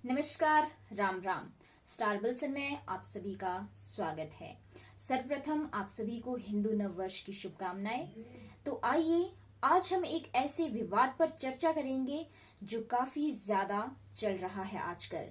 नमस्कार, Ram Ram. Star bulletin में आप सभी का स्वागत है। सर्वप्रथम आप सभी को हिंदू नव वर्ष की शुभकामनाएं। तो आइए आज हम एक ऐसे विवाद पर चर्चा करेंगे जो काफी ज्यादा चल रहा है आजकल।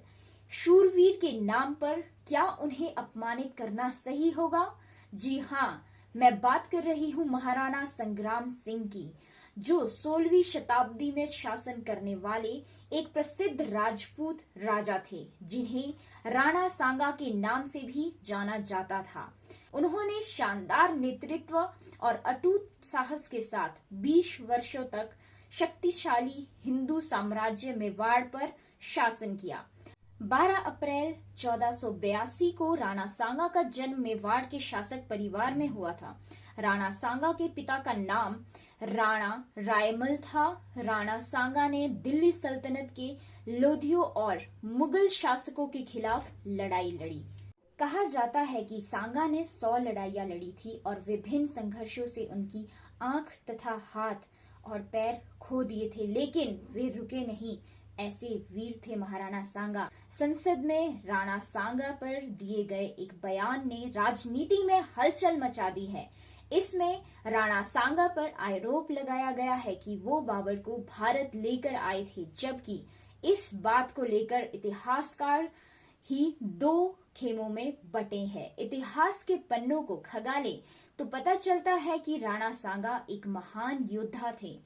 शूरवीर के नाम पर क्या उन्हें अपमानित करना सही होगा? जी हाँ, मैं बात कर रही हूँ महाराणा संग्राम सिंह की, जो 16वीं शताब्दी में शासन करने वाले एक प्रसिद्ध राजपूत राजा थे, जिन्हें राणा सांगा के नाम से भी जाना जाता था। उन्होंने शानदार नेतृत्व और अटूट साहस के साथ 20 वर्षों तक शक्तिशाली हिंदू साम्राज्य मेवाड़ पर शासन किया। 12 अप्रैल 1482 को राणा सांगा का जन्म मेवाड़ के शासक परिवार में हुआ था। राणा सांगा के पिता का नाम राणा रायमल था। राणा सांगा ने दिल्ली सल्तनत के लोधियों और मुगल शासकों के खिलाफ लड़ाई लड़ी। कहा जाता है कि सांगा ने 100 लड़ाइयां लड़ी थी और विभिन्न संघर्षों से उनकी आंख तथा हाथ और पैर खो दिए थे, लेकिन वे रुके नहीं। ऐसे वीर थे महाराणा सांगा। संसद में राणा सांगा पर दिए गए एक बयान ने राजनीति में हलचल मचा दी है। इसमें राणा सांगा पर आरोप लगाया गया है कि वो बाबर को भारत लेकर आए थे, जबकि इस बात को लेकर इतिहासकार ही दो खेमों में बटे हैं। इतिहास के पन्नों को खंगालें तो पता चलता है कि राणा सांगा एक महान योद्धा थे।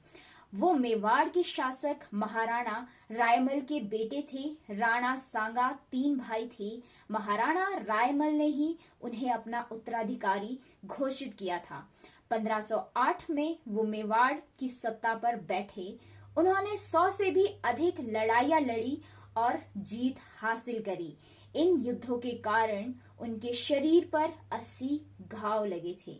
वो मेवाड़ के शासक महाराणा रायमल के बेटे थे। राणा सांगा 3 भाई थे। महाराणा रायमल ने ही उन्हें अपना उत्तराधिकारी घोषित किया था। 1508 में वो मेवाड़ की सत्ता पर बैठे। उन्होंने 100 से भी अधिक लड़ाइयां लड़ी और जीत हासिल करी। इन युद्धों के कारण उनके शरीर पर 80 घाव लगे थे।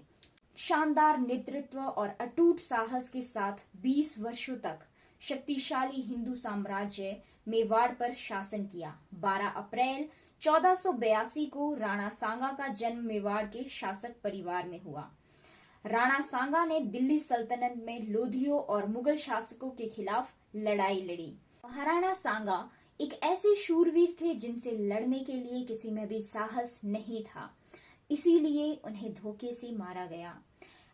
शानदार नेतृत्व और अटूट साहस के साथ 20 वर्षों तक शक्तिशाली हिंदू साम्राज्य मेवाड़ पर शासन किया। 12 अप्रैल 1482 को राणा सांगा का जन्म मेवाड़ के शासक परिवार में हुआ। राणा सांगा ने दिल्ली सल्तनत में लोधियों और मुगल शासकों के खिलाफ लड़ाई लड़ी। महाराणा सांगा एक ऐसे शूरवीर थे जिनसे लड़ने के लिए किसी में भी साहस नहीं था, इसीलिए उन्हें धोखे से मारा गया।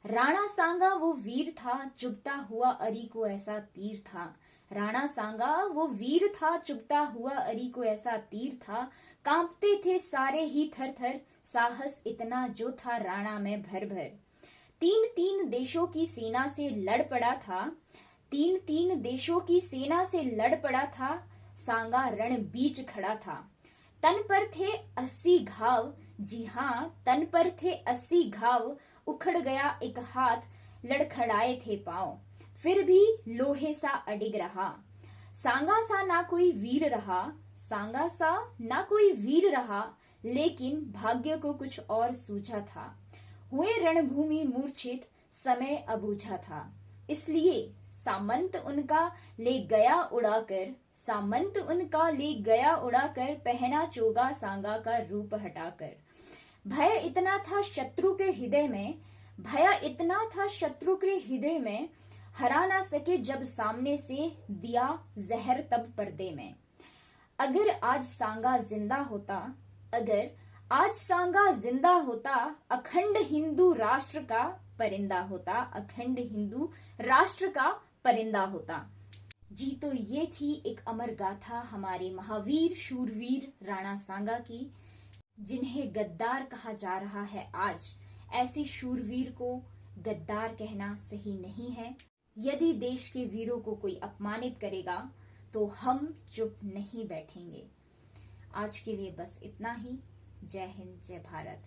राणा सांगा वो वीर था, चुभता हुआ अरी को ऐसा तीर था। राणा सांगा वो वीर था, चुभता हुआ अरी को ऐसा तीर था। कांपते थे सारे ही थर थर, साहस इतना जो था राणा में भर भर। 3 देशों की सेना से लड़ पड़ा था। 3 देशों की सेना से लड़ पड़ा था। सांगा रण बीच खड़ा था। तन पर थे 80 घाव। जी हाँ, तन पर थे 80 घाव। उखड़ गया एक हाथ, लड़खड़ाए थे पांव, फिर भी लोहे सा अडिग रहा। सांगा सा ना कोई वीर रहा। सांगा सा ना कोई वीर रहा, लेकिन भाग्य को कुछ और सूझा था। हुए रणभूमि मूर्छित, समय अबूझा था। इसलिए सामंत उनका ले गया उड़ाकर। सामंत उनका ले गया उड़ाकर, पहना चोगा सांगा का रूप हटाकर। भय इतना था शत्रु के हृदय में। भय इतना था शत्रु के हृदय में, हरा ना सके जब सामने से दिया जहर तब पर्दे में। अगर आज सांगा जिंदा होता, अगर आज सांगा जिंदा होता, अखंड हिंदू राष्ट्र का परिंदा होता। अखंड हिंदू राष्ट्र का परिंदा होता। जी, तो ये थी एक अमर गाथा हमारे महावीर शूरवीर राणा सांगा की, जिन्हें गद्दार कहा जा रहा है आज। ऐसे शूरवीर को गद्दार कहना सही नहीं है। यदि देश के वीरों को कोई अपमानित करेगा तो हम चुप नहीं बैठेंगे। आज के लिए बस इतना ही। जय हिंद, जय भारत।